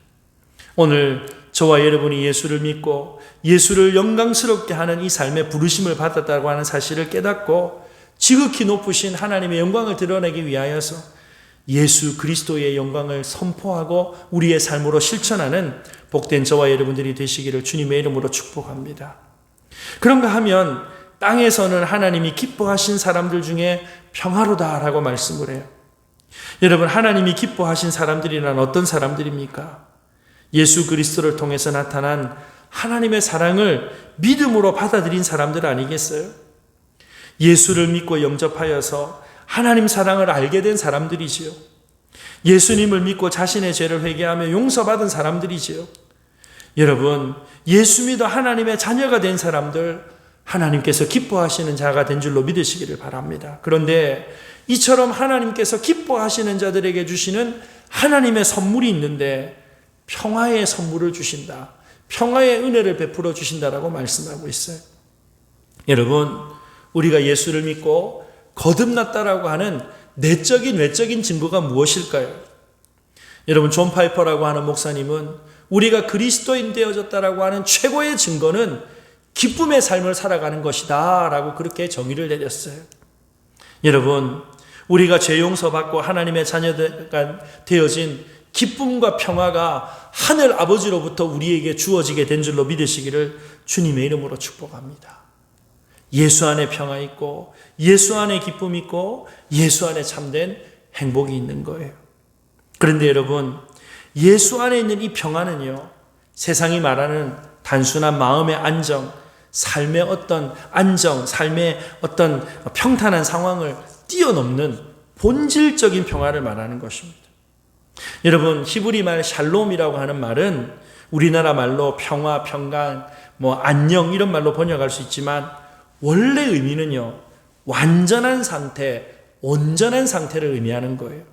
오늘 저와 여러분이 예수를 믿고 예수를 영광스럽게 하는 이 삶의 부르심을 받았다고 하는 사실을 깨닫고 지극히 높으신 하나님의 영광을 드러내기 위하여서 예수 그리스도의 영광을 선포하고 우리의 삶으로 실천하는 복된 저와 여러분들이 되시기를 주님의 이름으로 축복합니다. 그런가 하면 땅에서는 하나님이 기뻐하신 사람들 중에 평화로다라고 말씀을 해요. 여러분 하나님이 기뻐하신 사람들이란 어떤 사람들입니까? 예수 그리스도를 통해서 나타난 하나님의 사랑을 믿음으로 받아들인 사람들 아니겠어요? 예수를 믿고 영접하여서 하나님 사랑을 알게 된 사람들이지요. 예수님을 믿고 자신의 죄를 회개하며 용서받은 사람들이지요. 여러분 예수 믿어 하나님의 자녀가 된 사람들, 하나님께서 기뻐하시는 자가 된 줄로 믿으시기를 바랍니다. 그런데 이처럼 하나님께서 기뻐하시는 자들에게 주시는 하나님의 선물이 있는데 평화의 선물을 주신다, 평화의 은혜를 베풀어 주신다라고 말씀하고 있어요. 여러분 우리가 예수를 믿고 거듭났다라고 하는 내적인 외적인 증거가 무엇일까요? 여러분 존 파이퍼라고 하는 목사님은 우리가 그리스도인 되어졌다라고 하는 최고의 증거는 기쁨의 삶을 살아가는 것이다 라고 그렇게 정의를 내렸어요. 여러분 우리가 죄 용서받고 하나님의 자녀가 되어진 기쁨과 평화가 하늘 아버지로부터 우리에게 주어지게 된 줄로 믿으시기를 주님의 이름으로 축복합니다. 예수 안에 평화 있고 예수 안에 기쁨 있고 예수 안에 참된 행복이 있는 거예요. 그런데 여러분 예수 안에 있는 이 평화는요, 세상이 말하는 단순한 마음의 안정, 삶의 어떤 안정, 삶의 어떤 평탄한 상황을 뛰어넘는 본질적인 평화를 말하는 것입니다. 여러분 히브리 말 샬롬이라고 하는 말은 우리나라 말로 평화, 평강, 안녕 이런 말로 번역할 수 있지만 원래 의미는요 완전한 상태, 온전한 상태를 의미하는 거예요.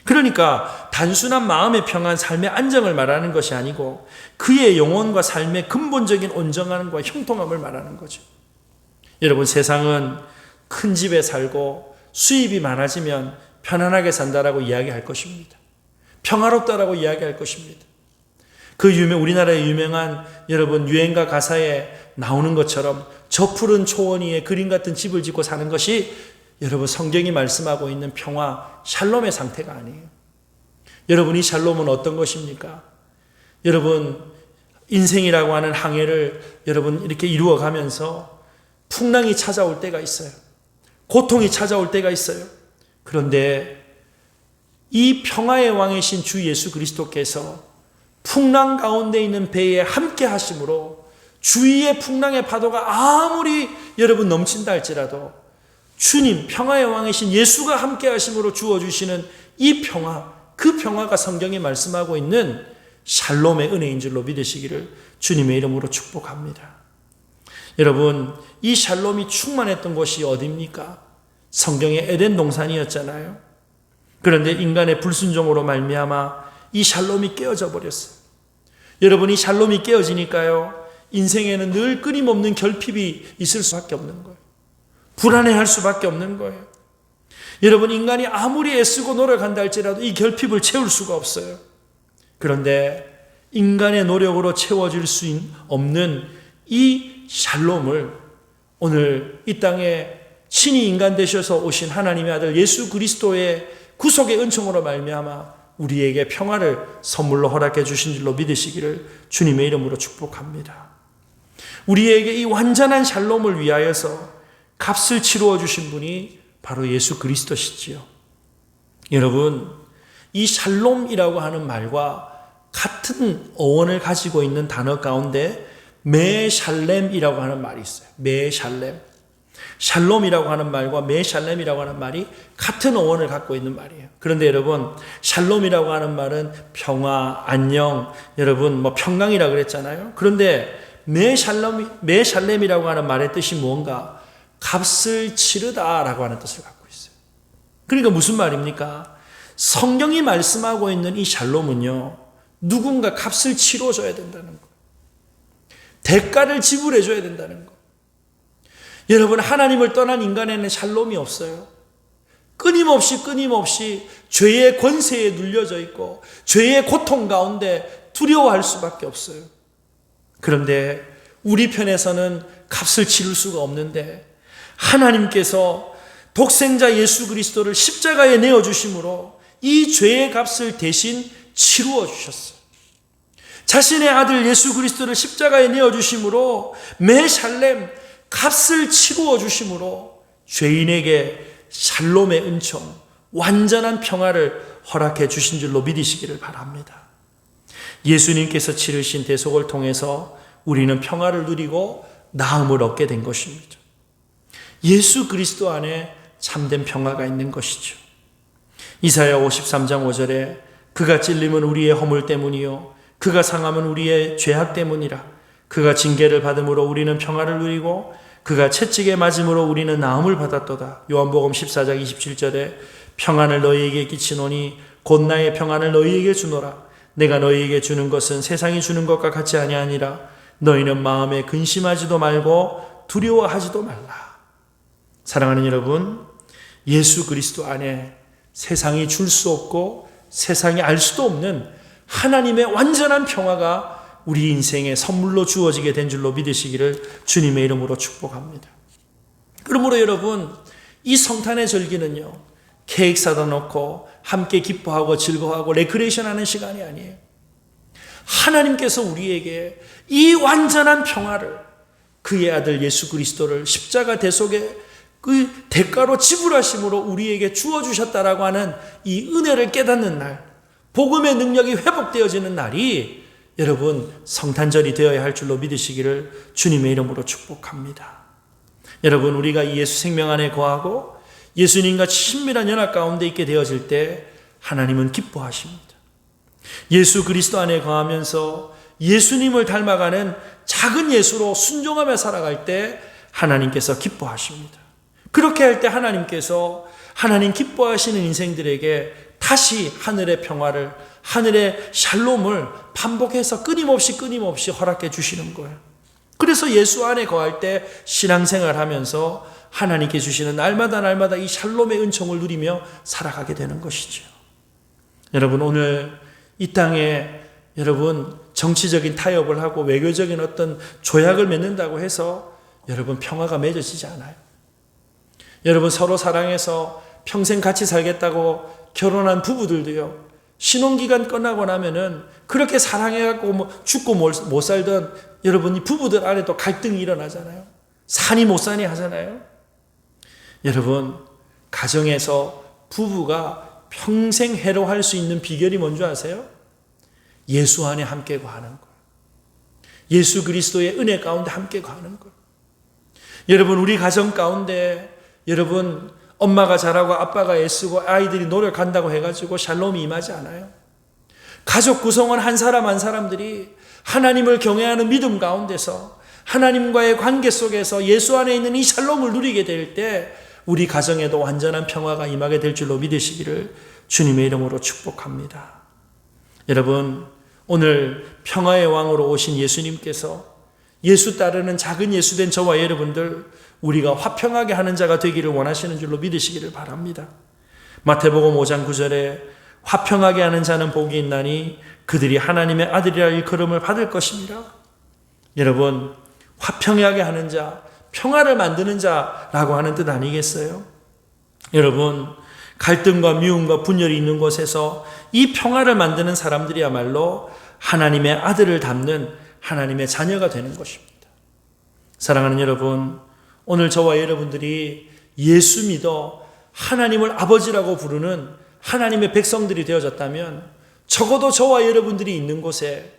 그러니까 단순한 마음의 평안, 삶의 안정을 말하는 것이 아니고 그의 영혼과 삶의 근본적인 온전함과 형통함을 말하는 거죠. 여러분 세상은 큰 집에 살고 수입이 많아지면 편안하게 산다라고 이야기할 것입니다. 평화롭다라고 이야기할 것입니다. 우리나라의 유명한 여러분 유행가 가사에 나오는 것처럼 저 푸른 초원 위에 그림 같은 집을 짓고 사는 것이 여러분 성경이 말씀하고 있는 평화, 샬롬의 상태가 아니에요. 여러분 이 샬롬은 어떤 것입니까? 여러분 인생이라고 하는 항해를 여러분 이렇게 이루어가면서 풍랑이 찾아올 때가 있어요. 고통이 찾아올 때가 있어요. 그런데 이 평화의 왕이신 주 예수 그리스도께서 풍랑 가운데 있는 배에 함께 하심으로 주위의 풍랑의 파도가 아무리 여러분 넘친다 할지라도 주님 평화의 왕이신 예수가 함께 하심으로 주어주시는 이 평화, 그 평화가 성경이 말씀하고 있는 샬롬의 은혜인 줄로 믿으시기를 주님의 이름으로 축복합니다. 여러분 이 샬롬이 충만했던 곳이 어디입니까? 성경의 에덴 동산이었잖아요. 그런데 인간의 불순종으로 말미암아 이 샬롬이 깨어져 버렸어요. 여러분, 이 샬롬이 깨어지니까요, 인생에는 늘 끊임없는 결핍이 있을 수밖에 없는 거예요. 불안해할 수밖에 없는 거예요. 여러분, 인간이 아무리 애쓰고 노력한다 할지라도 이 결핍을 채울 수가 없어요. 그런데 인간의 노력으로 채워질 수 없는 이 샬롬을 오늘 이 땅에 신이 인간 되셔서 오신 하나님의 아들 예수 그리스도의 구속의 은총으로 말미암아 우리에게 평화를 선물로 허락해 주신 줄로 믿으시기를 주님의 이름으로 축복합니다. 우리에게 이 완전한 샬롬을 위하여서 값을 치루어 주신 분이 바로 예수 그리스도시지요. 여러분, 이 샬롬이라고 하는 말과 같은 어원을 가지고 있는 단어 가운데 메샬렘이라고 하는 말이 있어요. 메샬렘. 샬롬이라고 하는 말과 메샬렘이라고 하는 말이 같은 어원을 갖고 있는 말이에요. 그런데 여러분, 샬롬이라고 하는 말은 평화, 안녕, 여러분 평강이라고 그랬잖아요. 그런데 메샬렘이라고 하는 말의 뜻이 뭔가? 값을 치르다라고 하는 뜻을 갖고 있어요. 그러니까 무슨 말입니까? 성경이 말씀하고 있는 이 샬롬은요, 누군가 값을 치러줘야 된다는 거, 대가를 지불해줘야 된다는 거. 여러분, 하나님을 떠난 인간에는 샬롬이 없어요. 끊임없이 죄의 권세에 눌려져 있고 죄의 고통 가운데 두려워할 수밖에 없어요. 그런데 우리 편에서는 값을 치를 수가 없는데 하나님께서 독생자 예수 그리스도를 십자가에 내어주심으로 이 죄의 값을 대신 치루어 주셨어요. 자신의 아들 예수 그리스도를 십자가에 내어주심으로 메샬렘, 값을 치루어 주심으로 죄인에게 샬롬의 은총, 완전한 평화를 허락해 주신 줄로 믿으시기를 바랍니다. 예수님께서 치르신 대속을 통해서 우리는 평화를 누리고 나음을 얻게 된 것입니다. 예수 그리스도 안에 참된 평화가 있는 것이죠. 이사야 53장 5절에 그가 찔림은 우리의 허물 때문이요 그가 상함은 우리의 죄악 때문이라. 그가 징계를 받음으로 우리는 평화를 누리고 그가 채찍에 맞음으로 우리는 나음을 받았도다. 요한복음 14장 27절에 평안을 너희에게 끼치노니 곧 나의 평안을 너희에게 주노라. 내가 너희에게 주는 것은 세상이 주는 것과 같이 아니하니라. 너희는 마음에 근심하지도 말고 두려워하지도 말라. 사랑하는 여러분, 예수 그리스도 안에 세상이 줄 수 없고 세상이 알 수도 없는 하나님의 완전한 평화가 우리 인생에 선물로 주어지게 된 줄로 믿으시기를 주님의 이름으로 축복합니다. 그러므로 여러분, 이 성탄의 절기는요, 케이크 사다 놓고 함께 기뻐하고 즐거워하고 레크레이션 하는 시간이 아니에요. 하나님께서 우리에게 이 완전한 평화를, 그의 아들 예수 그리스도를 십자가 대속에 그 대가로 지불하심으로 우리에게 주어주셨다라고 하는 이 은혜를 깨닫는 날, 복음의 능력이 회복되어지는 날이 여러분 성탄절이 되어야 할 줄로 믿으시기를 주님의 이름으로 축복합니다. 여러분, 우리가 이 예수 생명 안에 거하고 예수님과 친밀한 연합 가운데 있게 되어질 때 하나님은 기뻐하십니다. 예수 그리스도 안에 거하면서 예수님을 닮아가는 작은 예수로 순종하며 살아갈 때 하나님께서 기뻐하십니다. 그렇게 할 때 하나님께서 하나님 기뻐하시는 인생들에게 다시 하늘의 평화를, 하늘의 샬롬을 반복해서 끊임없이 허락해 주시는 거예요. 그래서 예수 안에 거할 때 신앙생활 하면서 하나님께 주시는 날마다 이 샬롬의 은총을 누리며 살아가게 되는 것이죠. 여러분, 오늘 이 땅에 여러분 정치적인 타협을 하고 외교적인 어떤 조약을 맺는다고 해서 여러분 평화가 맺어지지 않아요. 여러분, 서로 사랑해서 평생 같이 살겠다고 결혼한 부부들도요, 신혼기간 끝나고 나면은 그렇게 사랑해갖고 죽고 못 살던 여러분, 이 부부들 안에도 갈등이 일어나잖아요. 사니 못 사니 하잖아요. 여러분, 가정에서 부부가 평생 해로할 수 있는 비결이 뭔지 아세요? 예수 안에 함께 거하는 거예요. 예수 그리스도의 은혜 가운데 함께 거하는 거예요. 여러분, 우리 가정 가운데 여러분 엄마가 잘하고 아빠가 애쓰고 아이들이 노력한다고 해가지고 샬롬이 임하지 않아요. 가족 구성원 한 사람 한 사람들이 하나님을 경외하는 믿음 가운데서 하나님과의 관계 속에서 예수 안에 있는 이 샬롬을 누리게 될 때 우리 가정에도 완전한 평화가 임하게 될 줄로 믿으시기를 주님의 이름으로 축복합니다. 여러분, 오늘 평화의 왕으로 오신 예수님께서 예수 따르는 작은 예수된 저와 여러분들, 우리가 화평하게 하는 자가 되기를 원하시는 줄로 믿으시기를 바랍니다. 마태복음 5장 9절에 화평하게 하는 자는 복이 있나니 그들이 하나님의 아들이라 일컬음을 받을 것입니다. 여러분, 화평하게 하는 자, 평화를 만드는 자라고 하는 뜻 아니겠어요? 여러분, 갈등과 미움과 분열이 있는 곳에서 이 평화를 만드는 사람들이야말로 하나님의 아들을 닮는 하나님의 자녀가 되는 것입니다. 사랑하는 여러분, 오늘 저와 여러분들이 예수 믿어 하나님을 아버지라고 부르는 하나님의 백성들이 되어졌다면, 적어도 저와 여러분들이 있는 곳에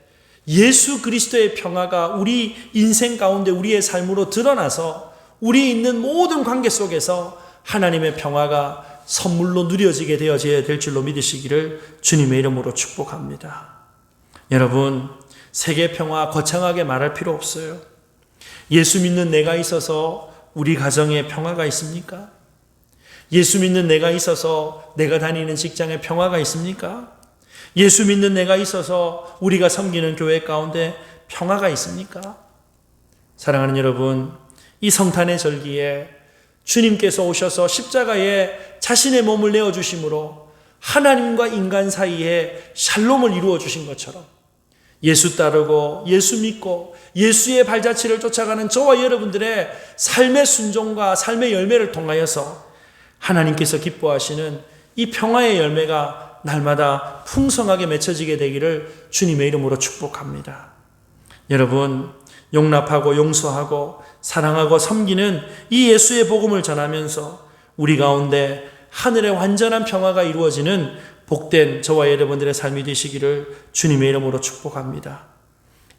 예수 그리스도의 평화가 우리 인생 가운데 우리의 삶으로 드러나서 우리 있는 모든 관계 속에서 하나님의 평화가 선물로 누려지게 되어져야 될 줄로 믿으시기를 주님의 이름으로 축복합니다. 여러분, 세계 평화 거창하게 말할 필요 없어요. 예수 믿는 내가 있어서 우리 가정에 평화가 있습니까? 예수 믿는 내가 있어서 내가 다니는 직장에 평화가 있습니까? 예수 믿는 내가 있어서 우리가 섬기는 교회 가운데 평화가 있습니까? 사랑하는 여러분, 이 성탄의 절기에 주님께서 오셔서 십자가에 자신의 몸을 내어주심으로 하나님과 인간 사이에 샬롬을 이루어 주신 것처럼, 예수 따르고 예수 믿고 예수의 발자취를 쫓아가는 저와 여러분들의 삶의 순종과 삶의 열매를 통하여서 하나님께서 기뻐하시는 이 평화의 열매가 날마다 풍성하게 맺혀지게 되기를 주님의 이름으로 축복합니다. 여러분, 용납하고 용서하고 사랑하고 섬기는 이 예수의 복음을 전하면서 우리 가운데 하늘의 완전한 평화가 이루어지는 복된 저와 여러분들의 삶이 되시기를 주님의 이름으로 축복합니다.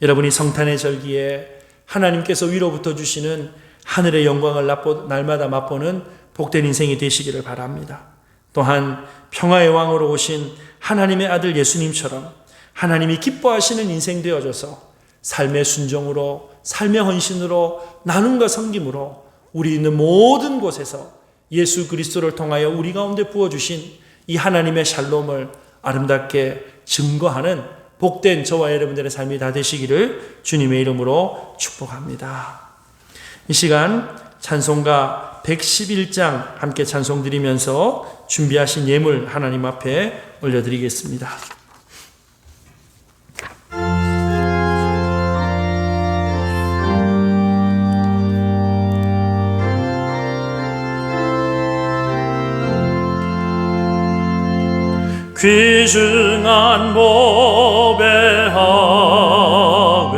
여러분이 성탄의 절기에 하나님께서 위로부터 주시는 하늘의 영광을 날마다 맛보는 복된 인생이 되시기를 바랍니다. 또한 평화의 왕으로 오신 하나님의 아들 예수님처럼 하나님이 기뻐하시는 인생 되어져서 삶의 순종으로, 삶의 헌신으로, 나눔과 섬김으로 우리 있는 모든 곳에서 예수 그리스도를 통하여 우리 가운데 부어주신 이 하나님의 샬롬을 아름답게 증거하는 복된 저와 여러분들의 삶이 다 되시기를 주님의 이름으로 축복합니다. 이 시간 찬송가 111장 함께 찬송 드리면서 준비하신 예물 하나님 앞에 올려드리겠습니다. 귀중한 법의 학을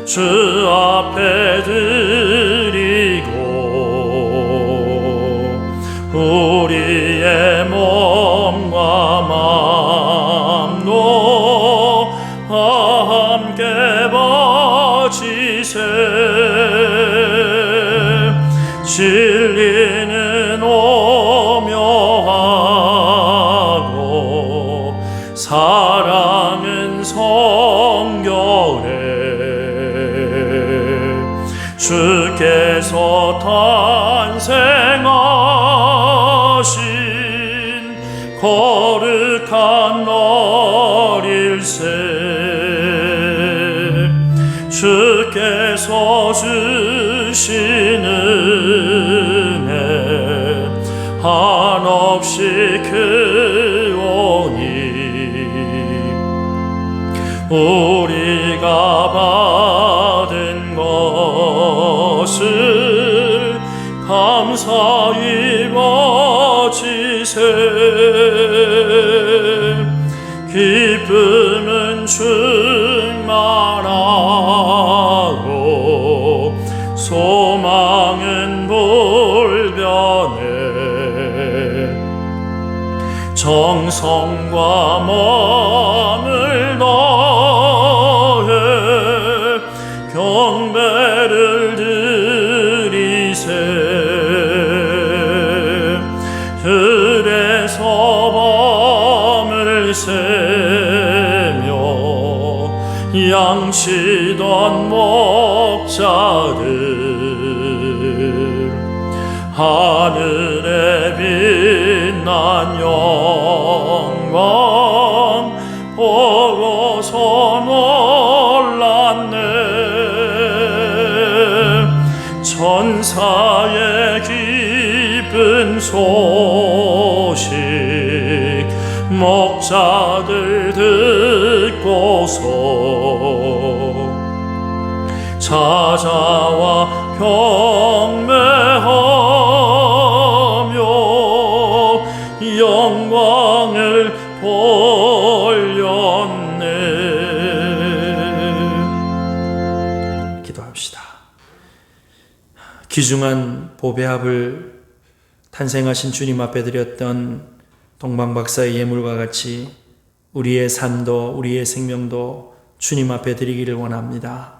주 앞에 드리고 우리의 몸과 마음도 함께 바치세. 진리는 오묘하고 사랑은 성결해. 주께서 탄생하신 거룩한 날일세. 주께서 주신 은혜 한없이 크오니 우리가 받은 것을 감사히 바치세. 기쁨은 충만하고 소망은 불변해. 정성과 마음을 다해 경배를 드리세. 들에서 밤을 새며 양치던 목자들 하늘에 빛난 영광 보고서 놀랐네. 천사의 기쁜 소식 목자들 듣고서 찾아와 경배하며 영광을 돌렸네. 기도합시다. 귀중한 보배합을 탄생하신 주님 앞에 드렸던 동방박사의 예물과 같이 우리의 삶도 우리의 생명도 주님 앞에 드리기를 원합니다.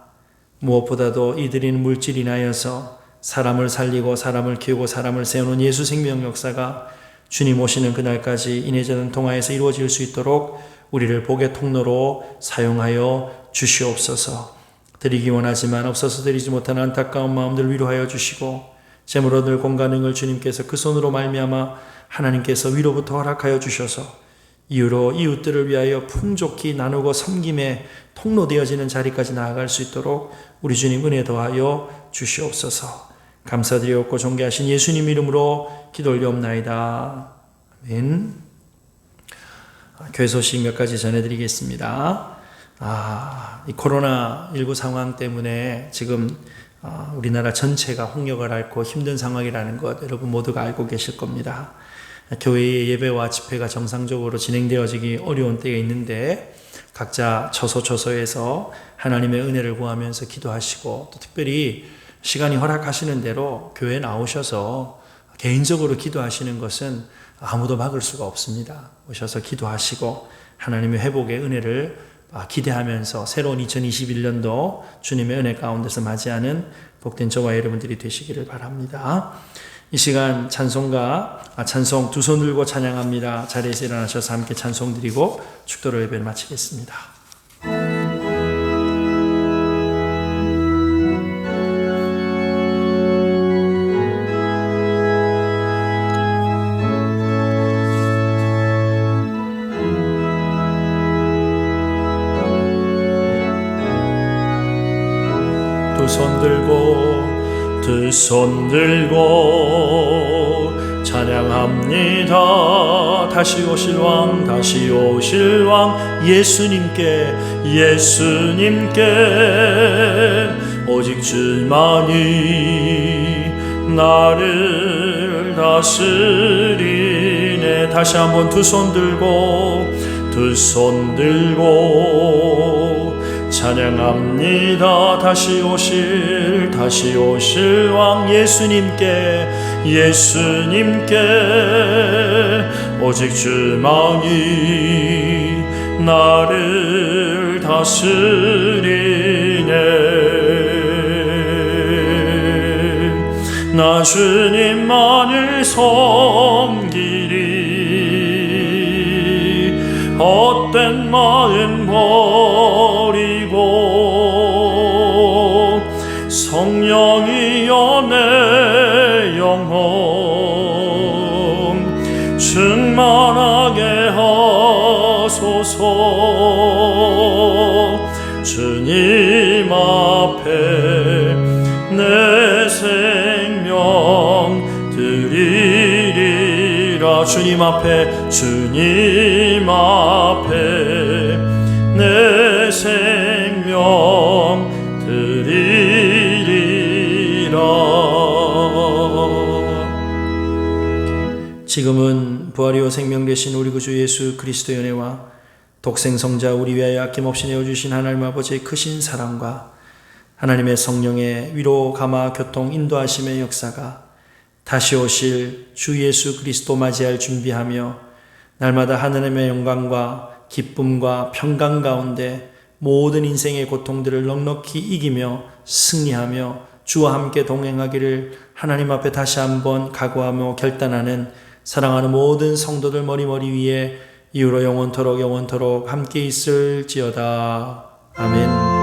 무엇보다도 이 드리는 물질이 인하여서 사람을 살리고 사람을 키우고 사람을 세우는 예수 생명 역사가 주님 오시는 그날까지 인해저는 동화에서 이루어질 수 있도록 우리를 복의 통로로 사용하여 주시옵소서. 드리기 원하지만 없어서 드리지 못하는 안타까운 마음들 위로하여 주시고 재물 얻을 공간응을 주님께서 그 손으로 말미암아 하나님께서 위로부터 허락하여 주셔서 이후로 이웃들을 위하여 풍족히 나누고 섬김의 통로 되어지는 자리까지 나아갈 수 있도록 우리 주님 은혜 더하여 주시옵소서. 감사드리옵고 존귀하신 예수님 이름으로 기도 올리옵나이다. 아멘. 교회 소식 몇 가지 전해드리겠습니다. 이 코로나19 상황 때문에 지금 우리나라 전체가 홍역을 앓고 힘든 상황이라는 것 여러분 모두가 알고 계실 겁니다. 교회의 예배와 집회가 정상적으로 진행되어지기 어려운 때가 있는데 각자 처소처소에서 하나님의 은혜를 구하면서 기도하시고 또 특별히 시간이 허락하시는 대로 교회에 나오셔서 개인적으로 기도하시는 것은 아무도 막을 수가 없습니다. 오셔서 기도하시고 하나님의 회복의 은혜를 기대하면서 새로운 2021년도 주님의 은혜 가운데서 맞이하는 복된 저와 여러분들이 되시기를 바랍니다. 이 시간 찬송 두 손 들고 찬양합니다. 자리에서 일어나셔서 함께 찬송 드리고 축도로 예배를 마치겠습니다. 두 손 들고 찬양합니다. 다시 오실 왕 예수님께 오직 주만이 나를 다스리네. 다시 한번 두 손 들고 찬양합니다. 다시 오실 왕 예수님께 오직 주만이 나를 다스리네. 나 주님만을 섬기리. 헛된 마음 버리고 성령이여 내 영혼 충만하게 하소서. 주님 앞에 내 생명 드리리라. 주님 앞에 내 생명 드리리라. 지금은 부활이요 생명 되신 우리 구주 예수 그리스도의 은혜와 독생성자 우리 위하여 아낌없이 내어주신 하나님 아버지의 크신 사랑과 하나님의 성령의 위로 감화 교통 인도하심의 역사가 다시 오실 주 예수 그리스도 맞이할 준비하며 날마다 하나님의 영광과 기쁨과 평강 가운데 모든 인생의 고통들을 넉넉히 이기며 승리하며 주와 함께 동행하기를 하나님 앞에 다시 한번 각오하며 결단하는 사랑하는 모든 성도들 머리머리 위에 이후로 영원토록 함께 있을지어다. 아멘.